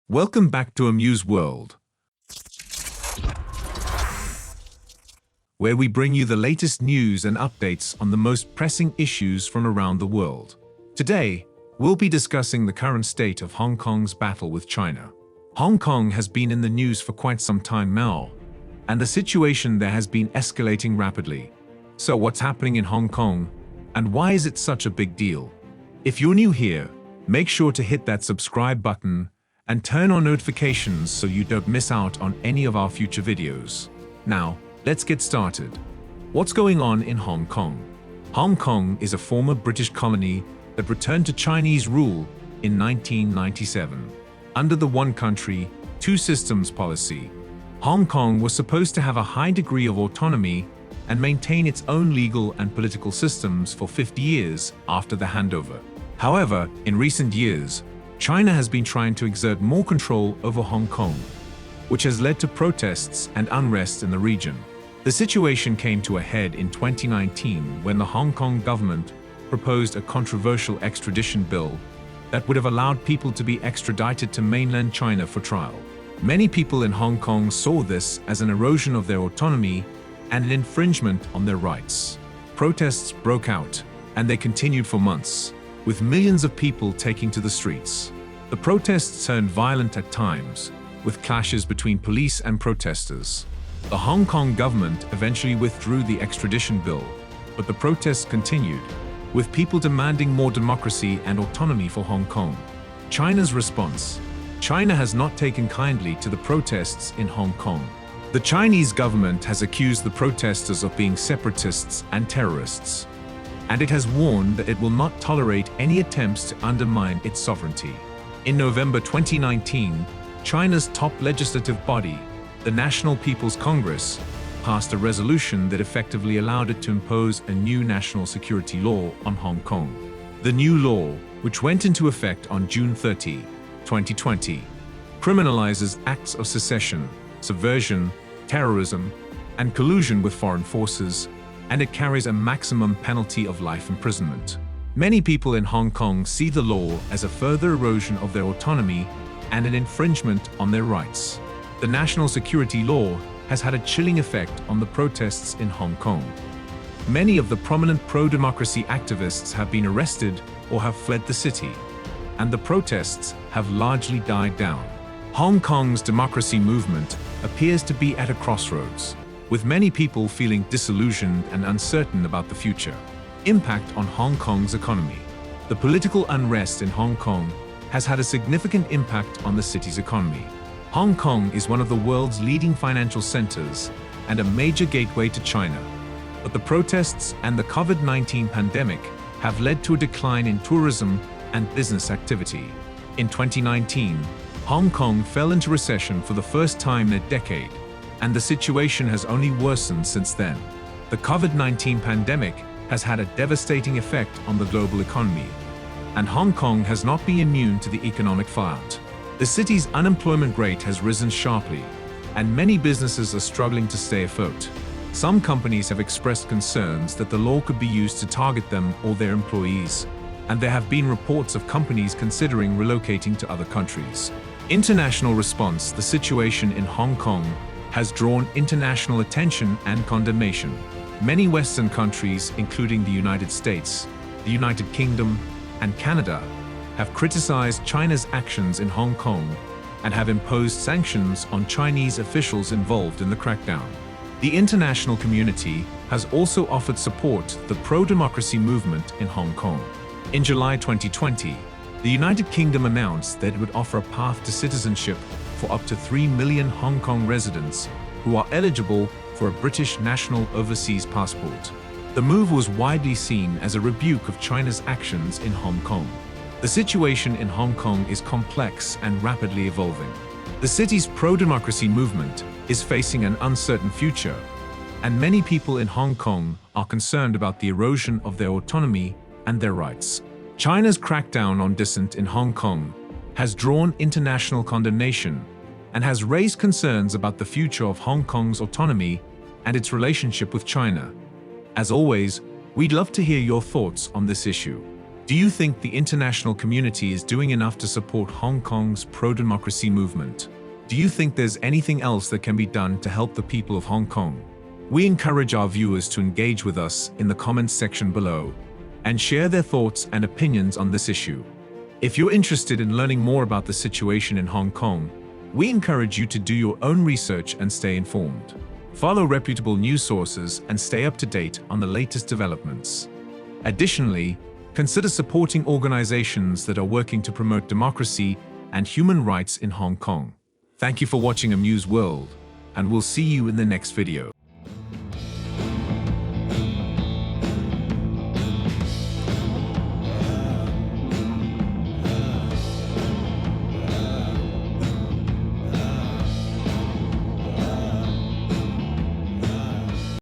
Welcome back to Amuse World, where we bring you the latest news and updates on the most pressing issues from around the world. Today, we'll be discussing the current state of Hong Kong's battle with China. Hong Kong has been in the news for quite some time now, and the situation there has been escalating rapidly. So what's happening in Hong Kong, and why is it such a big deal? If you're new here, make sure to hit that subscribe button and turn on notifications so you don't miss out on any of our future videos. Now, let's get started. What's going on in Hong Kong? Hong Kong is a former British colony that returned to Chinese rule in 1997. Under the one country, two systems policy, Hong Kong was supposed to have a high degree of autonomy and maintain its own legal and political systems for 50 years after the handover. However, in recent years, China has been trying to exert more control over Hong Kong, which has led to protests and unrest in the region. The situation came to a head in 2019 when the Hong Kong government proposed a controversial extradition bill that would have allowed people to be extradited to mainland China for trial. Many people in Hong Kong saw this as an erosion of their autonomy and an infringement on their rights. Protests broke out, and they continued for months, with millions of people taking to the streets. The protests turned violent at times, with clashes between police and protesters. The Hong Kong government eventually withdrew the extradition bill, but the protests continued, with people demanding more democracy and autonomy for Hong Kong. China's response: China has not taken kindly to the protests in Hong Kong. The Chinese government has accused the protesters of being separatists and terrorists, and it has warned that it will not tolerate any attempts to undermine its sovereignty. In November 2019, China's top legislative body, the National People's Congress, passed a resolution that effectively allowed it to impose a new national security law on Hong Kong. The new law, which went into effect on June 30, 2020, criminalizes acts of secession, subversion, terrorism, and collusion with foreign forces, and it carries a maximum penalty of life imprisonment. Many people in Hong Kong see the law as a further erosion of their autonomy and an infringement on their rights. The national security law has had a chilling effect on the protests in Hong Kong. Many of the prominent pro-democracy activists have been arrested or have fled the city, and the protests have largely died down. Hong Kong's democracy movement appears to be at a crossroads, with many people feeling disillusioned and uncertain about the future. Impact on Hong Kong's economy. The political unrest in Hong Kong has had a significant impact on the city's economy. Hong Kong is one of the world's leading financial centers and a major gateway to China. But the protests and the COVID-19 pandemic have led to a decline in tourism and business activity. In 2019, Hong Kong fell into recession for the first time in a decade, and the situation has only worsened since then. The COVID-19 pandemic has had a devastating effect on the global economy, and Hong Kong has not been immune to the economic fallout. The city's unemployment rate has risen sharply, and many businesses are struggling to stay afloat. Some companies have expressed concerns that the law could be used to target them or their employees, and there have been reports of companies considering relocating to other countries. International response: the situation in Hong Kong has drawn international attention and condemnation. Many Western countries, including the United States, the United Kingdom, and Canada, have criticized China's actions in Hong Kong and have imposed sanctions on Chinese officials involved in the crackdown. The international community has also offered support to the pro-democracy movement in Hong Kong. In July 2020, the United Kingdom announced that it would offer a path to citizenship for up to 3 million Hong Kong residents who are eligible for a British national overseas passport. The move was widely seen as a rebuke of China's actions in Hong Kong. The situation in Hong Kong is complex and rapidly evolving. The city's pro-democracy movement is facing an uncertain future, and many people in Hong Kong are concerned about the erosion of their autonomy and their rights. China's crackdown on dissent in Hong Kong has drawn international condemnation and has raised concerns about the future of Hong Kong's autonomy and its relationship with China. As always, we'd love to hear your thoughts on this issue. Do you think the international community is doing enough to support Hong Kong's pro-democracy movement? Do you think there's anything else that can be done to help the people of Hong Kong? We encourage our viewers to engage with us in the comments section below and share their thoughts and opinions on this issue. If you're interested in learning more about the situation in Hong Kong, we encourage you to do your own research and stay informed. Follow reputable news sources and stay up to date on the latest developments. Additionally, consider supporting organizations that are working to promote democracy and human rights in Hong Kong. Thank you for watching Amuse World, and we'll see you in the next video.